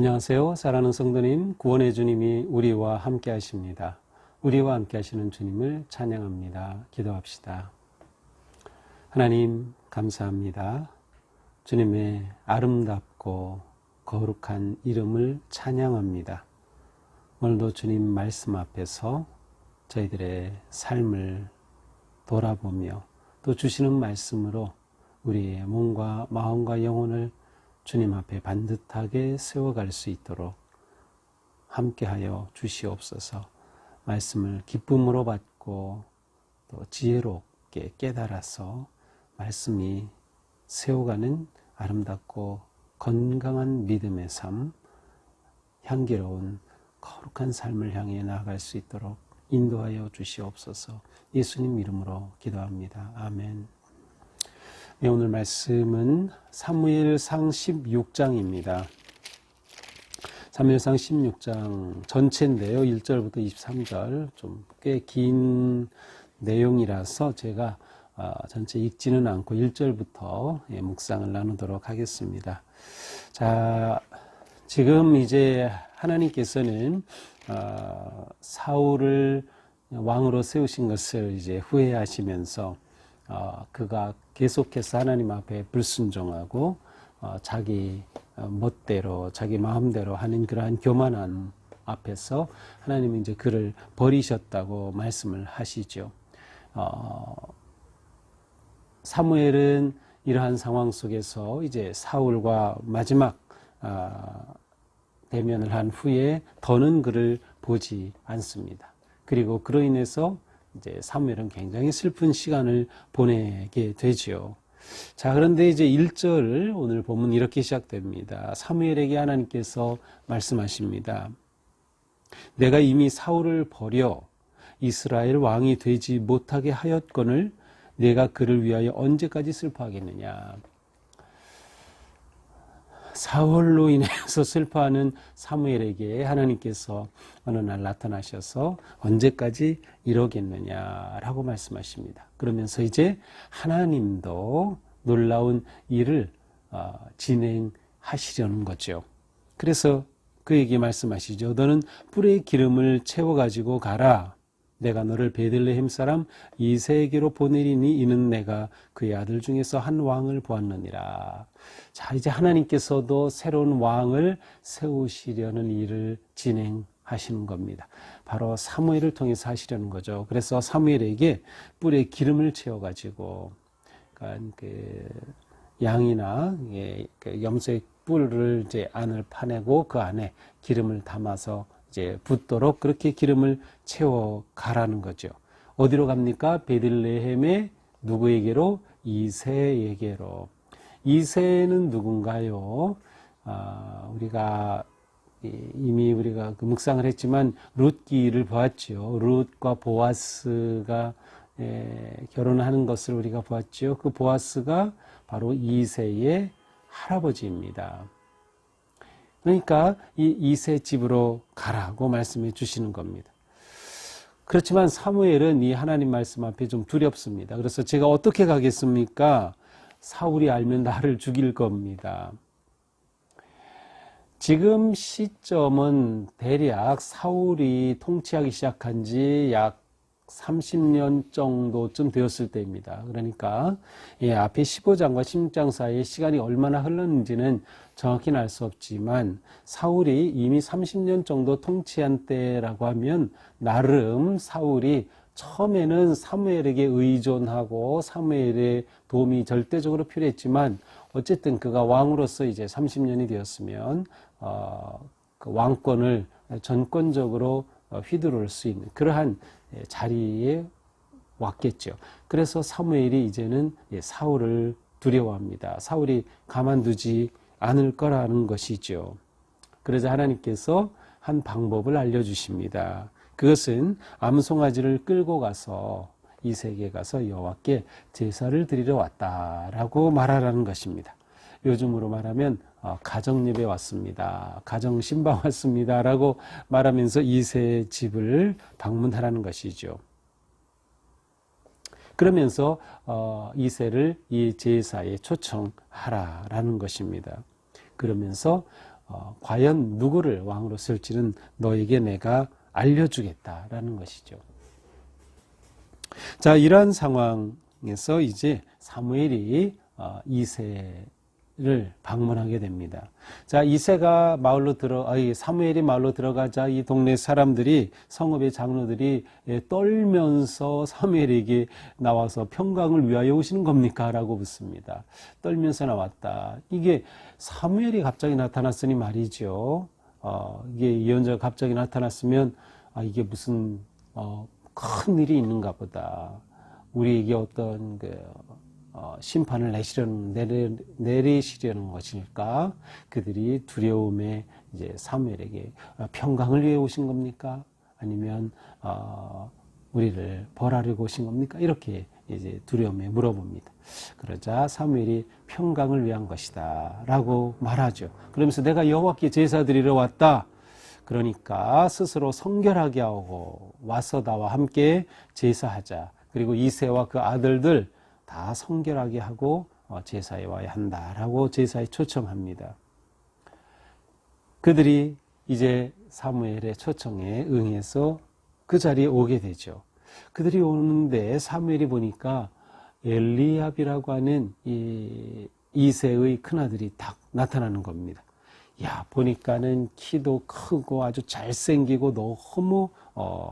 안녕하세요. 사랑하는 성도님, 구원의 주님이 우리와 함께 하십니다. 우리와 함께 하시는 주님을 찬양합니다. 기도합시다. 하나님, 감사합니다. 주님의 아름답고 거룩한 이름을 찬양합니다. 오늘도 주님 말씀 앞에서 저희들의 삶을 돌아보며 또 주시는 말씀으로 우리의 몸과 마음과 영혼을 주님 앞에 반듯하게 세워갈 수 있도록 함께하여 주시옵소서. 말씀을 기쁨으로 받고 또 지혜롭게 깨달아서 말씀이 세워가는 아름답고 건강한 믿음의 삶, 향기로운 거룩한 삶을 향해 나아갈 수 있도록 인도하여 주시옵소서. 예수님 이름으로 기도합니다. 아멘. 네, 오늘 말씀은 사무엘상 16장입니다. 사무엘상 16장 전체인데요. 1절부터 23절 좀 꽤 긴 내용이라서 제가 전체 읽지는 않고 1절부터 묵상을 나누도록 하겠습니다. 자, 지금 이제 하나님께서는 사울을 왕으로 세우신 것을 이제 후회하시면서 그가 계속해서 하나님 앞에 불순종하고 자기 멋대로 자기 마음대로 하는 그러한 교만함 앞에서 하나님이 이제 그를 버리셨다고 말씀을 하시죠. 사무엘은 이러한 상황 속에서 이제 사울과 마지막 대면을 한 후에 더는 그를 보지 않습니다. 그리고 그로 인해서 이제 사무엘은 굉장히 슬픈 시간을 보내게 되죠. 자, 그런데 이제 1절 오늘 본문 이렇게 시작됩니다. 사무엘에게 하나님께서 말씀하십니다. 내가 이미 사울을 버려 이스라엘 왕이 되지 못하게 하였거늘 내가 그를 위하여 언제까지 슬퍼하겠느냐. 사울로 인해서 슬퍼하는 사무엘에게 하나님께서 어느 날 나타나셔서 언제까지 이러겠느냐라고 말씀하십니다. 그러면서 이제 하나님도 놀라운 일을 진행하시려는 거죠. 그래서 그에게 말씀하시죠. 너는 뿔에 기름을 채워가지고 가라. 내가 너를 베들레헴 사람 이새에게로 보내리니 이는 내가 그의 아들 중에서 한 왕을 보았느니라. 자, 이제 하나님께서도 새로운 왕을 세우시려는 일을 진행하시는 겁니다. 바로 사무엘을 통해서 하시려는 거죠. 그래서 사무엘에게 뿔에 기름을 채워가지고 그 양이나 염소의 뿔을 이제 안을 파내고 그 안에 기름을 담아서 이제 붓도록 그렇게 기름을 채워 가라는 거죠. 어디로 갑니까? 베들레헴의 누구에게로? 이새에게로. 이새는 누군가요? 우리가 이미 우리가 그 묵상을 했지만 룻기를 보았죠. 룻과 보아스가 결혼하는 것을 우리가 보았죠. 그 보아스가 바로 이새의 할아버지입니다. 그러니까 이 이새 집으로 가라고 말씀해 주시는 겁니다. 그렇지만 사무엘은 이 하나님 말씀 앞에 좀 두렵습니다. 그래서 제가 어떻게 가겠습니까? 사울이 알면 나를 죽일 겁니다. 지금 시점은 대략 사울이 통치하기 시작한 지 약 30년 정도쯤 되었을 때입니다. 그러니까 앞에 15장과 16장 사이에 시간이 얼마나 흘렀는지는 정확히는 알 수 없지만 사울이 이미 30년 정도 통치한 때라고 하면 나름 사울이 처음에는 사무엘에게 의존하고 사무엘의 도움이 절대적으로 필요했지만 어쨌든 그가 왕으로서 이제 30년이 되었으면 그 왕권을 전권적으로 휘두를 수 있는 그러한 자리에 왔겠죠. 그래서 사무엘이 이제는 사울을 두려워합니다. 사울이 가만두지 않을 거라는 것이죠. 그러자 하나님께서 한 방법을 알려주십니다. 그것은 암송아지를 끌고 가서 이새에게 가서 여호와께 제사를 드리러 왔다라고 말하라는 것입니다. 요즘으로 말하면 가정예배 왔습니다. 가정신방 왔습니다. 라고 말하면서 이새의 집을 방문하라는 것이죠. 그러면서 이새를 이 제사에 초청하라라는 것입니다. 그러면서 과연 누구를 왕으로 쓸지는 너에게 내가 알려주겠다라는 것이죠. 자, 이러한 상황에서 이제 사무엘이 이새를 방문하게 됩니다. 자, 이새가 사무엘이 마을로 들어가자 이 동네 사람들이, 성읍의 장로들이 떨면서 사무엘에게 나와서 평강을 위하여 오시는 겁니까? 라고 묻습니다. 떨면서 나왔다. 이게 사무엘이 갑자기 나타났으니 말이죠. 이게 예언자가 갑자기 나타났으면 이게 무슨 큰 일이 있는가 보다. 우리에게 어떤 심판을 내리시려는 것일까? 그들이 두려움에 이제 사무엘에게 평강을 위해 오신 겁니까? 아니면 우리를 벌하려고 오신 겁니까? 이렇게 이제 두려움에 물어봅니다. 그러자 사무엘이 평강을 위한 것이다 라고 말하죠. 그러면서 내가 여호와께 제사 드리러 왔다. 그러니까 스스로 성결하게 하고 와서 나와 함께 제사하자. 그리고 이새와 그 아들들 다 성결하게 하고 제사에 와야 한다라고 제사에 초청합니다. 그들이 이제 사무엘의 초청에 응해서 그 자리에 오게 되죠. 그들이 오는데 사무엘이 보니까 엘리압이라고 하는 이새의 큰아들이 딱 나타나는 겁니다. 야, 보니까는 키도 크고 아주 잘생기고 너무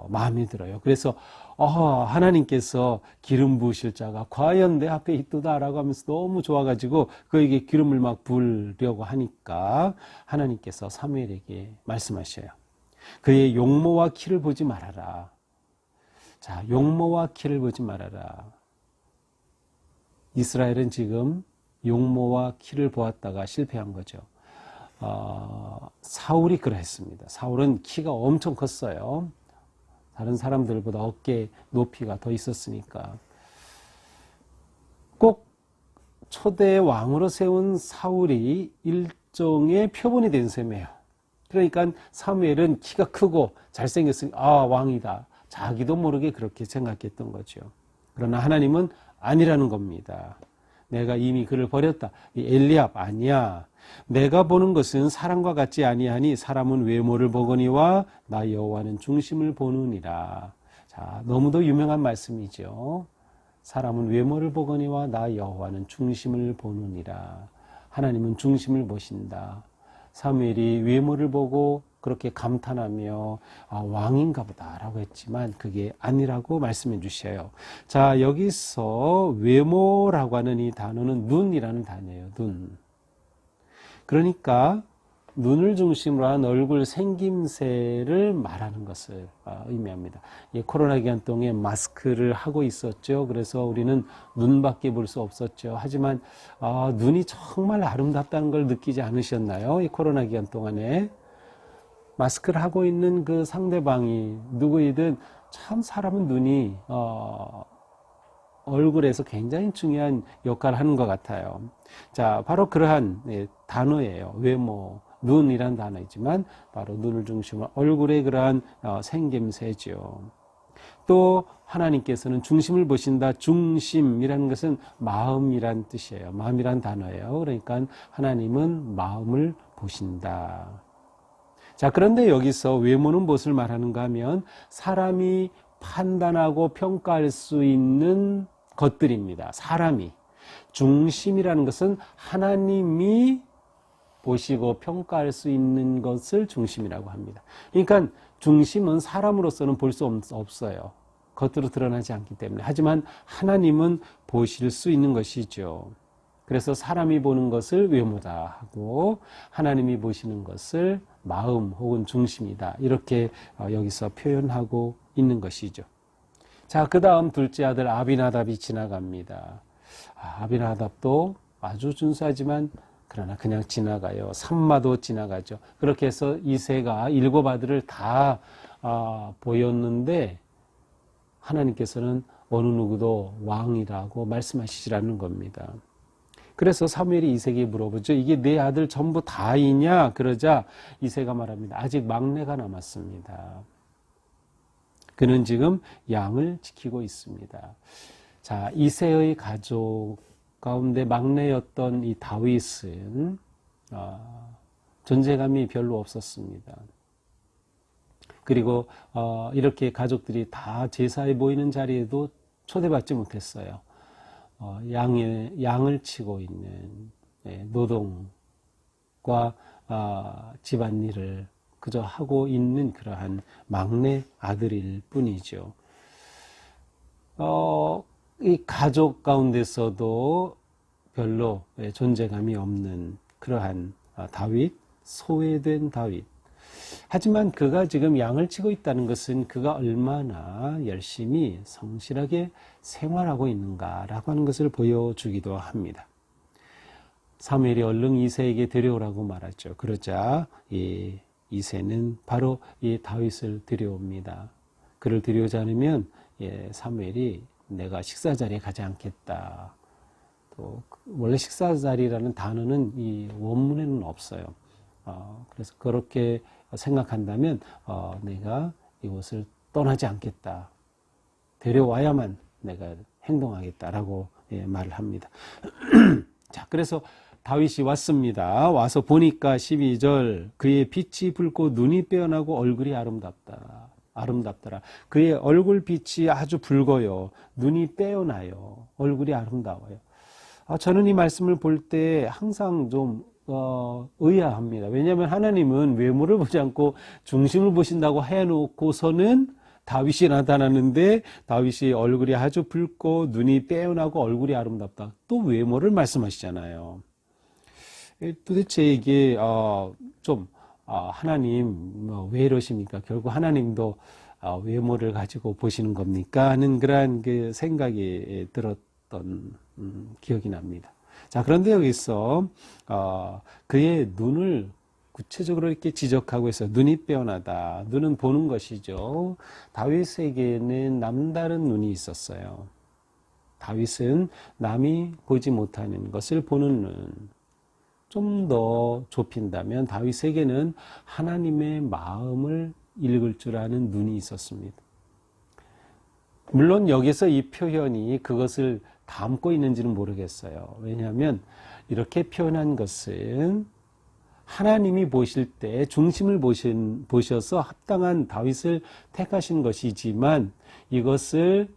마음에 들어요. 그래서 하나님께서 기름 부으실 자가 과연 내 앞에 있도다라고 하면서 너무 좋아가지고 그에게 기름을 막 부으려고 하니까 하나님께서 사무엘에게 말씀하셔요. 그의 용모와 키를 보지 말아라. 자, 용모와 키를 보지 말아라. 이스라엘은 지금 용모와 키를 보았다가 실패한 거죠. 사울이 그랬습니다. 사울은 키가 엄청 컸어요. 다른 사람들보다 어깨 높이가 더 있었으니까. 꼭 초대 왕으로 세운 사울이 일종의 표본이 된 셈이에요. 그러니까 사무엘은 키가 크고 잘생겼으니 왕이다. 자기도 모르게 그렇게 생각했던 거죠. 그러나 하나님은 아니라는 겁니다. 내가 이미 그를 버렸다. 이 엘리압 아니야. 내가 보는 것은 사람과 같지 아니하니 사람은 외모를 보거니와 나 여호와는 중심을 보느니라. 자, 너무도 유명한 말씀이죠. 사람은 외모를 보거니와 나 여호와는 중심을 보느니라. 하나님은 중심을 보신다. 사무엘이 외모를 보고 그렇게 감탄하며 왕인가 보다라고 했지만 그게 아니라고 말씀해 주셔요. 자, 여기서 외모라고 하는 이 단어는 눈이라는 단어예요. 눈. 그러니까 눈을 중심으로 한 얼굴 생김새를 말하는 것을 의미합니다. 코로나 기간 동안 마스크를 하고 있었죠. 그래서 우리는 눈밖에 볼 수 없었죠. 하지만 눈이 정말 아름답다는 걸 느끼지 않으셨나요? 이 코로나 기간 동안에 마스크를 하고 있는 그 상대방이 누구이든 참 사람은 눈이 얼굴에서 굉장히 중요한 역할을 하는 것 같아요. 자, 바로 그러한 단어예요. 외모, 눈이란 단어이지만 바로 눈을 중심으로 얼굴의 그러한 생김새죠. 또 하나님께서는 중심을 보신다. 중심이라는 것은 마음이란 뜻이에요. 마음이란 단어예요. 그러니까 하나님은 마음을 보신다. 자, 그런데 여기서 외모는 무엇을 말하는가 하면 사람이 판단하고 평가할 수 있는 것들입니다. 사람이. 중심이라는 것은 하나님이 보시고 평가할 수 있는 것을 중심이라고 합니다. 그러니까 중심은 사람으로서는 볼 수 없어요. 겉으로 드러나지 않기 때문에. 하지만 하나님은 보실 수 있는 것이죠. 그래서 사람이 보는 것을 외모다 하고 하나님이 보시는 것을 마음 혹은 중심이다. 이렇게 여기서 표현하고 있는 것이죠. 자, 그 다음 둘째 아들 아비나답이 지나갑니다. 아비나답도 아주 준수하지만 그러나 그냥 지나가요. 삼마도 지나가죠. 그렇게 해서 이새가 7 아들을 다 보였는데 하나님께서는 어느 누구도 왕이라고 말씀하시지 않는 겁니다. 그래서 사무엘이 이새에게 물어보죠. 이게 내 아들 전부 다이냐? 그러자 이새가 말합니다. 아직 막내가 남았습니다. 그는 지금 양을 지키고 있습니다. 자, 이새의 가족 가운데 막내였던 이 다윗은 존재감이 별로 없었습니다. 그리고 이렇게 가족들이 다 제사에 모이는 자리에도 초대받지 못했어요. 양을 치고 있는 노동과 집안일을 그저 하고 있는 그러한 막내 아들일 뿐이죠. 이 가족 가운데서도 별로 존재감이 없는 그러한 다윗, 소외된 다윗. 하지만 그가 지금 양을 치고 있다는 것은 그가 얼마나 열심히 성실하게 생활하고 있는가라고 하는 것을 보여주기도 합니다. 사무엘이 얼른 이새에게 데려오라고 말하죠. 그러자 이새는 바로 이 다윗을 데려옵니다. 그를 데려오지 않으면 사무엘이 내가 식사 자리에 가지 않겠다. 또 원래 식사 자리라는 단어는 이 원문에는 없어요. 그래서 그렇게 생각한다면 내가 이곳을 떠나지 않겠다. 데려와야만 내가 행동하겠다라고 말을 합니다. 자, 그래서 다윗이 왔습니다. 와서 보니까 12절 그의 빛이 붉고 눈이 빼어나고 얼굴이 아름답더라. 그의 얼굴 빛이 아주 붉어요. 눈이 빼어나요. 얼굴이 아름다워요. 저는 이 말씀을 볼 때 항상 좀 의아합니다. 왜냐하면 하나님은 외모를 보지 않고 중심을 보신다고 해놓고서는 다윗이 나타나는데 다윗이 얼굴이 아주 붉고 눈이 빼어나고 얼굴이 아름답다. 또 외모를 말씀하시잖아요. 도대체 이게 하나님 왜 이러십니까? 결국 하나님도 외모를 가지고 보시는 겁니까? 하는 그러한 그 생각이 들었던 기억이 납니다. 자, 그런데 여기서 그의 눈을 구체적으로 이렇게 지적하고 있어요. 눈이 빼어나다. 눈은 보는 것이죠. 다윗에게는 남다른 눈이 있었어요. 다윗은 남이 보지 못하는 것을 보는 눈. 좀 더 좁힌다면 다윗에게는 하나님의 마음을 읽을 줄 아는 눈이 있었습니다. 물론 여기서 이 표현이 그것을 담고 있는지는 모르겠어요. 왜냐하면 이렇게 표현한 것은 하나님이 보실 때 중심을 보셔서 합당한 다윗을 택하신 것이지만 이것을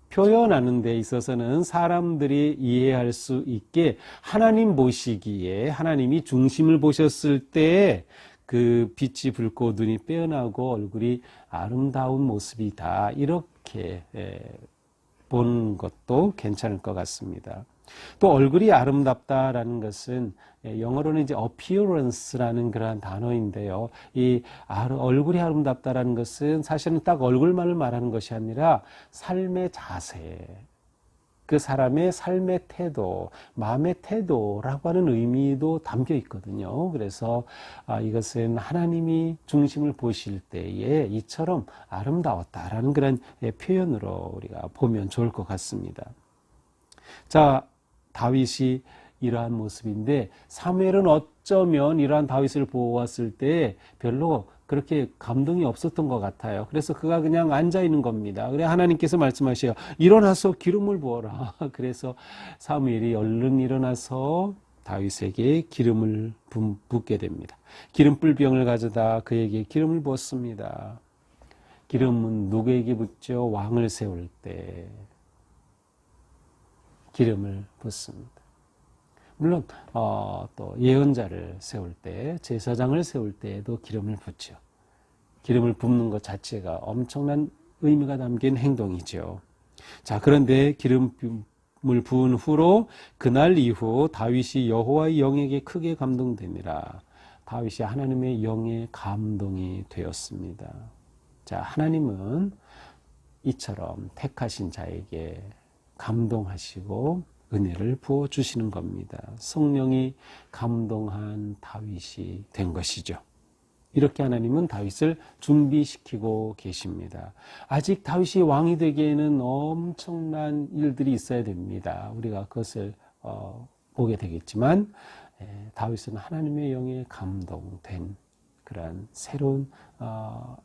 표현하는 데 있어서는 사람들이 이해할 수 있게 하나님 보시기에 하나님이 중심을 보셨을 때 그 빛이 붉고 눈이 빼어나고 얼굴이 아름다운 모습이다. 이렇게 보는 것도 괜찮을 것 같습니다. 또 얼굴이 아름답다라는 것은 영어로는 이제 appearance라는 그러한 단어인데요. 이 얼굴이 아름답다라는 것은 사실은 딱 얼굴만을 말하는 것이 아니라 삶의 자세, 그 사람의 삶의 태도, 마음의 태도라고 하는 의미도 담겨 있거든요. 그래서 이것은 하나님이 중심을 보실 때에 이처럼 아름다웠다라는 그런 표현으로 우리가 보면 좋을 것 같습니다. 자, 다윗이 이러한 모습인데 사무엘은 어쩌면 이러한 다윗을 보았을 때 별로 그렇게 감동이 없었던 것 같아요. 그래서 그가 그냥 앉아 있는 겁니다. 그래 하나님께서 말씀하셔요. 일어나서 기름을 부어라. 그래서 사무엘이 얼른 일어나서 다윗에게 기름을 붓게 됩니다. 기름불병을 가져다 그에게 기름을 부었습니다. 기름은 누구에게 붓죠? 왕을 세울 때 기름을 붓습니다. 물론 또 예언자를 세울 때, 제사장을 세울 때에도 기름을 붓죠. 기름을 붓는 것 자체가 엄청난 의미가 담긴 행동이죠. 자, 그런데 기름을 부은 후로 그날 이후 다윗이 여호와의 영에게 크게 감동되니라. 다윗이 하나님의 영에 감동이 되었습니다. 자, 하나님은 이처럼 택하신 자에게 감동하시고 은혜를 부어주시는 겁니다. 성령이 감동한 다윗이 된 것이죠. 이렇게 하나님은 다윗을 준비시키고 계십니다. 아직 다윗이 왕이 되기에는 엄청난 일들이 있어야 됩니다. 우리가 그것을 보게 되겠지만 다윗은 하나님의 영에 감동된 그러한 새로운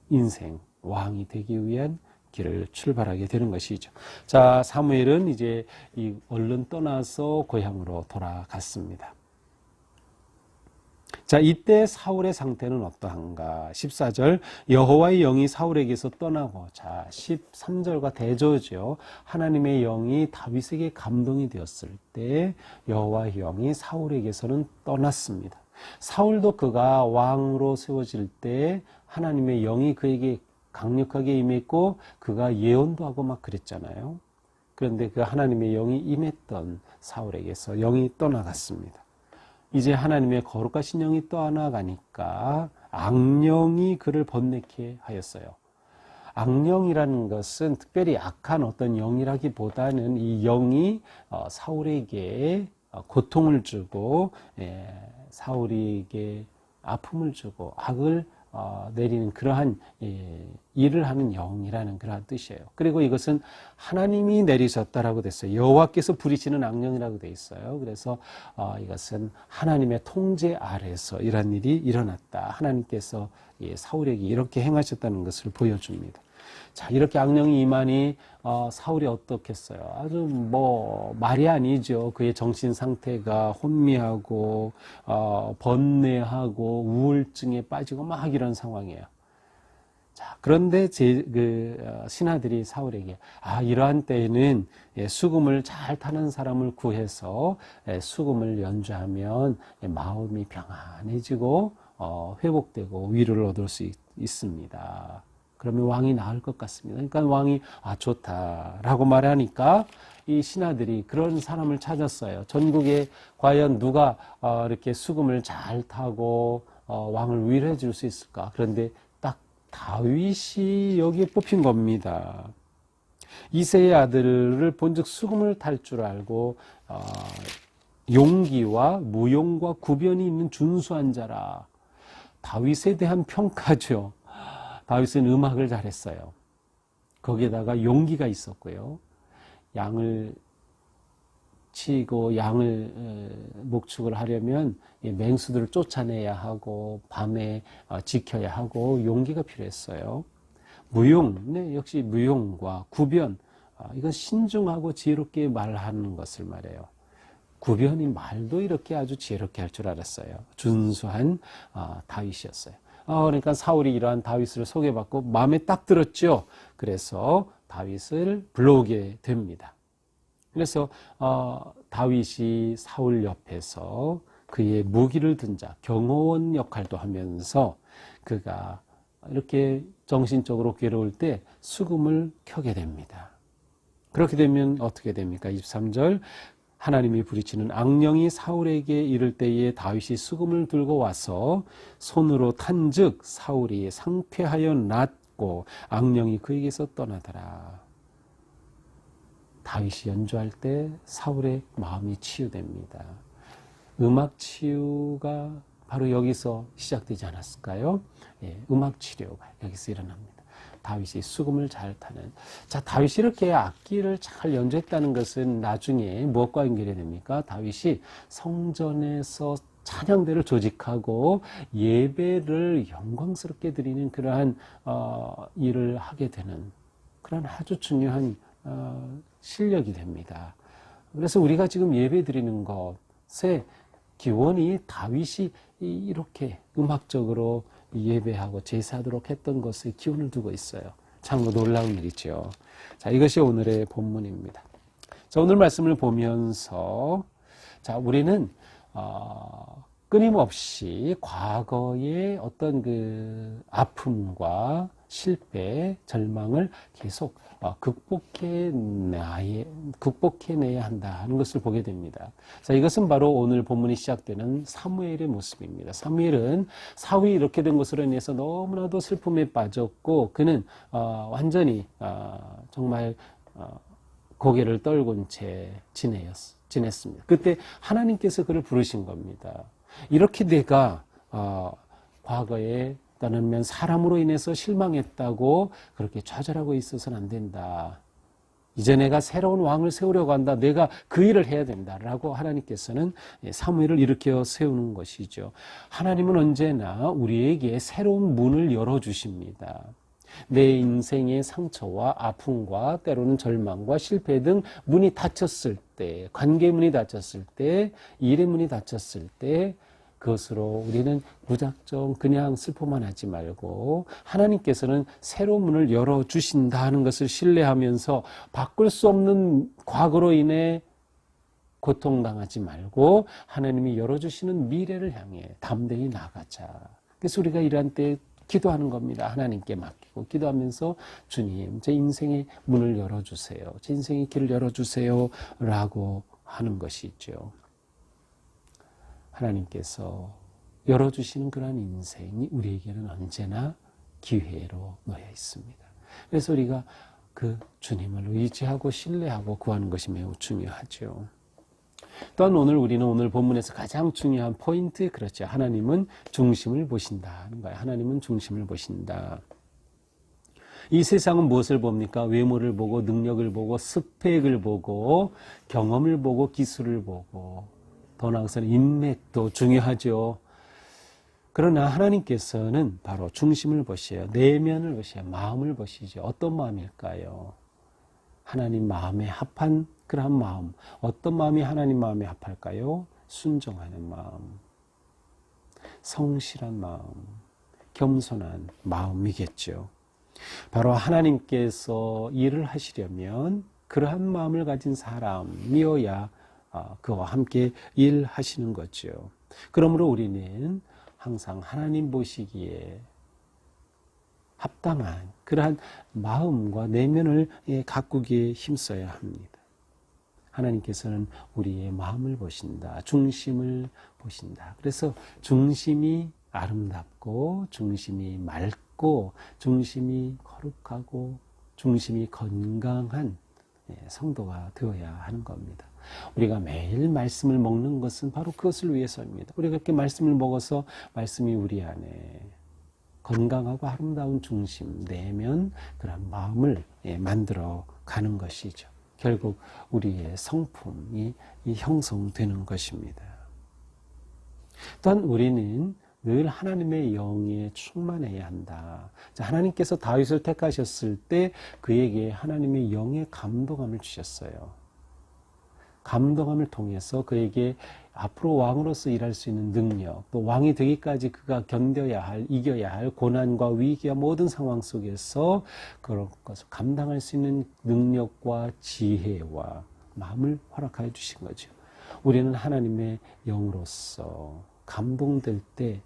인생, 왕이 되기 위한 길을 출발하게 되는 것이죠. 자, 사무엘은 이제 얼른 떠나서 고향으로 돌아갔습니다. 자, 이때 사울의 상태는 어떠한가? 14절, 여호와의 영이 사울에게서 떠나고, 자, 13절과 대조죠. 하나님의 영이 다윗에게 감동이 되었을 때 여호와의 영이 사울에게서는 떠났습니다. 사울도 그가 왕으로 세워질 때 하나님의 영이 그에게 강력하게 임했고 그가 예언도 하고 막 그랬잖아요. 그런데 그 하나님의 영이 임했던 사울에게서 영이 떠나갔습니다. 이제 하나님의 거룩하신 영이 떠나가니까 악령이 그를 번뇌케 하였어요. 악령이라는 것은 특별히 악한 어떤 영이라기보다는 이 영이 사울에게 고통을 주고 사울에게 아픔을 주고 악을 내리는 그러한 일을 하는 영이라는 그러한 뜻이에요. 그리고 이것은 하나님이 내리셨다라고 됐어요. 여호와께서 부리시는 악령이라고 돼 있어요. 그래서 이것은 하나님의 통제 아래서 이런 일이 일어났다. 하나님께서 사울에게 이렇게 행하셨다는 것을 보여줍니다. 자, 이렇게 악령이 임하니 사울이 어떻겠어요? 아주 말이 아니죠. 그의 정신 상태가 혼미하고 번뇌하고 우울증에 빠지고 막 이런 상황이에요. 자, 그런데 신하들이 사울에게 이러한 때에는 수금을 잘 타는 사람을 구해서 수금을 연주하면 마음이 평안해지고 회복되고 위로를 얻을 수 있습니다. 그러면 왕이 나을 것 같습니다. 그러니까 왕이 좋다라고 말하니까 이 신하들이 그런 사람을 찾았어요. 전국에 과연 누가 이렇게 수금을 잘 타고 왕을 위로해 줄 수 있을까? 그런데 딱 다윗이 여기에 뽑힌 겁니다. 이새의 아들을 본즉 수금을 탈 줄 알고 용기와 무용과 구변이 있는 준수한 자라. 다윗에 대한 평가죠. 다윗은 음악을 잘했어요. 거기에다가 용기가 있었고요. 양을 치고 양을 목축을 하려면 맹수들을 쫓아내야 하고 밤에 지켜야 하고 용기가 필요했어요. 무용, 역시 무용과 구변, 이건 신중하고 지혜롭게 말하는 것을 말해요. 구변이 말도 이렇게 아주 지혜롭게 할 줄 알았어요. 준수한 다윗이었어요. 그러니까 사울이 이러한 다윗을 소개받고 마음에 딱 들었죠. 그래서 다윗을 불러오게 됩니다. 그래서 다윗이 사울 옆에서 그의 무기를 든 자, 경호원 역할도 하면서 그가 이렇게 정신적으로 괴로울 때 수금을 켜게 됩니다. 그렇게 되면 어떻게 됩니까? 23절, 하나님이 부리치는 악령이 사울에게 이를 때에 다윗이 수금을 들고 와서 손으로 탄즉 사울이 상쾌하여 낫고 악령이 그에게서 떠나더라. 다윗이 연주할 때 사울의 마음이 치유됩니다. 음악 치유가 바로 여기서 시작되지 않았을까요? 음악 치료가 여기서 일어납니다. 다윗이 수금을 잘 타는. 자, 다윗이 이렇게 악기를 잘 연주했다는 것은 나중에 무엇과 연결이 됩니까? 다윗이 성전에서 찬양대를 조직하고 예배를 영광스럽게 드리는 그러한 일을 하게 되는 그런 아주 중요한 실력이 됩니다. 그래서 우리가 지금 예배 드리는 것의 기원이 다윗이 이렇게 음악적으로 예배하고 제사하도록 했던 것에 기원을 두고 있어요. 참으로 놀라운 일이죠. 자, 이것이 오늘의 본문입니다. 자, 오늘 말씀을 보면서 자, 우리는 끊임없이 과거의 어떤 그 아픔과 실패, 절망을 계속 극복해내야 한다는 것을 보게 됩니다. 자, 이것은 바로 오늘 본문이 시작되는 사무엘의 모습입니다. 사무엘은 사울이 이렇게 된 것으로 인해서 너무나도 슬픔에 빠졌고 그는 완전히 정말 고개를 떨군 채 지냈습니다. 그때 하나님께서 그를 부르신 겁니다. 이렇게 내가 과거에 따르면 사람으로 인해서 실망했다고 그렇게 좌절하고 있어서는 안 된다. 이제 내가 새로운 왕을 세우려고 한다. 내가 그 일을 해야 된다라고 하나님께서는 사무엘을 일으켜 세우는 것이죠. 하나님은 언제나 우리에게 새로운 문을 열어주십니다. 내 인생의 상처와 아픔과 때로는 절망과 실패 등 문이 닫혔을 때, 관계 문이 닫혔을 때, 일의 문이 닫혔을 때 그것으로 우리는 무작정 그냥 슬퍼만 하지 말고 하나님께서는 새로운 문을 열어주신다 하는 것을 신뢰하면서 바꿀 수 없는 과거로 인해 고통당하지 말고 하나님이 열어주시는 미래를 향해 담대히 나가자. 그래서 우리가 이러한 때 기도하는 겁니다. 하나님께 맡기고 기도하면서 주님, 제 인생의 문을 열어주세요. 제 인생의 길을 열어주세요. 라고 하는 것이 있죠. 하나님께서 열어주시는 그러한 인생이 우리에게는 언제나 기회로 놓여 있습니다. 그래서 우리가 그 주님을 의지하고 신뢰하고 구하는 것이 매우 중요하죠. 또한 우리는 오늘 본문에서 가장 중요한 포인트, 그렇죠. 하나님은 중심을 보신다는 거예요. 하나님은 중심을 보신다. 이 세상은 무엇을 봅니까? 외모를 보고, 능력을 보고, 스펙을 보고, 경험을 보고, 기술을 보고, 더 나아가서는 인맥도 중요하죠. 그러나 하나님께서는 바로 중심을 보셔요. 내면을 보셔요. 마음을 보시죠. 어떤 마음일까요? 하나님 마음에 합한 그러한 마음. 어떤 마음이 하나님 마음에 합할까요? 순종하는 마음, 성실한 마음, 겸손한 마음이겠죠. 바로 하나님께서 일을 하시려면 그러한 마음을 가진 사람이어야 그와 함께 일하시는 거죠. 그러므로 우리는 항상 하나님 보시기에 합당한 그러한 마음과 내면을 가꾸기에 힘써야 합니다. 하나님께서는 우리의 마음을 보신다. 중심을 보신다. 그래서 중심이 아름답고 중심이 맑고 중심이 거룩하고 중심이 건강한 성도가 되어야 하는 겁니다. 우리가 매일 말씀을 먹는 것은 바로 그것을 위해서입니다. 우리가 그렇게 말씀을 먹어서 말씀이 우리 안에 건강하고 아름다운 중심, 내면, 그런 마음을 만들어 가는 것이죠. 결국 우리의 성품이 형성되는 것입니다. 또한 우리는 늘 하나님의 영에 충만해야 한다. 하나님께서 다윗을 택하셨을 때 그에게 하나님의 영의 감동함을 주셨어요. 감동함을 통해서 그에게 앞으로 왕으로서 일할 수 있는 능력, 또 왕이 되기까지 그가 견뎌야 할, 이겨야 할 고난과 위기와 모든 상황 속에서 그런 것을 감당할 수 있는 능력과 지혜와 마음을 허락하여 주신 거죠. 우리는 하나님의 영으로서 감동될 때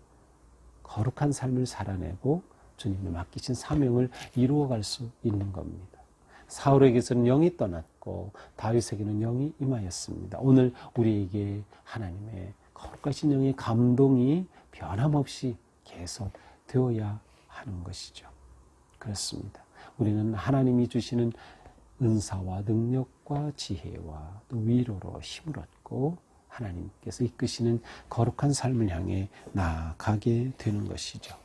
거룩한 삶을 살아내고 주님이 맡기신 사명을 이루어갈 수 있는 겁니다. 사울에게서는 영이 떠났고 다윗에게는 영이 임하였습니다. 오늘 우리에게 하나님의 거룩하신 영의 감동이 변함없이 계속 되어야 하는 것이죠. 그렇습니다. 우리는 하나님이 주시는 은사와 능력과 지혜와 또 위로로 힘을 얻고 하나님께서 이끄시는 거룩한 삶을 향해 나아가게 되는 것이죠.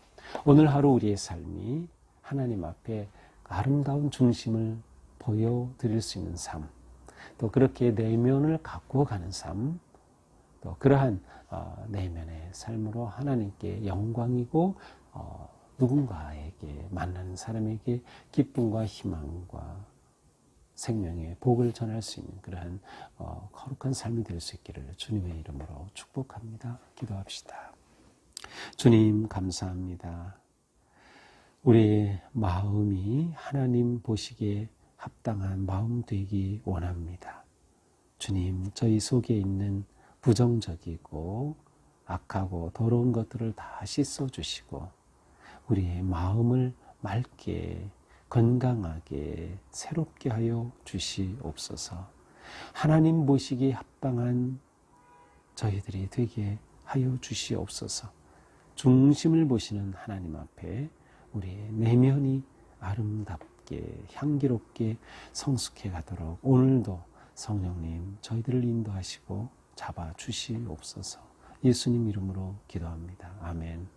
오늘 하루 우리의 삶이 하나님 앞에 아름다운 중심을 보여드릴 수 있는 삶, 또 그렇게 내면을 가꾸어 가는 삶, 또 그러한 내면의 삶으로 하나님께 영광이고 누군가에게 만나는 사람에게 기쁨과 희망과 생명의 복을 전할 수 있는 그러한 거룩한 삶이 될 수 있기를 주님의 이름으로 축복합니다. 기도합시다. 주님 감사합니다. 우리의 마음이 하나님 보시기에 합당한 마음 되기 원합니다. 주님, 저희 속에 있는 부정적이고 악하고 더러운 것들을 다 씻어주시고 우리의 마음을 맑게 건강하게 새롭게 하여 주시옵소서. 하나님 보시기에 합당한 저희들이 되게 하여 주시옵소서. 중심을 보시는 하나님 앞에 우리의 내면이 아름답게 향기롭게 성숙해 가도록 오늘도 성령님 저희들을 인도하시고 잡아 주시옵소서. 예수님 이름으로 기도합니다. 아멘.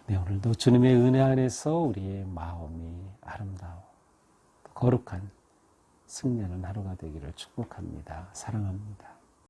네, 오늘도 주님의 은혜 안에서 우리의 마음이 아름다워 거룩한 승리하는 하루가 되기를 축복합니다. 사랑합니다.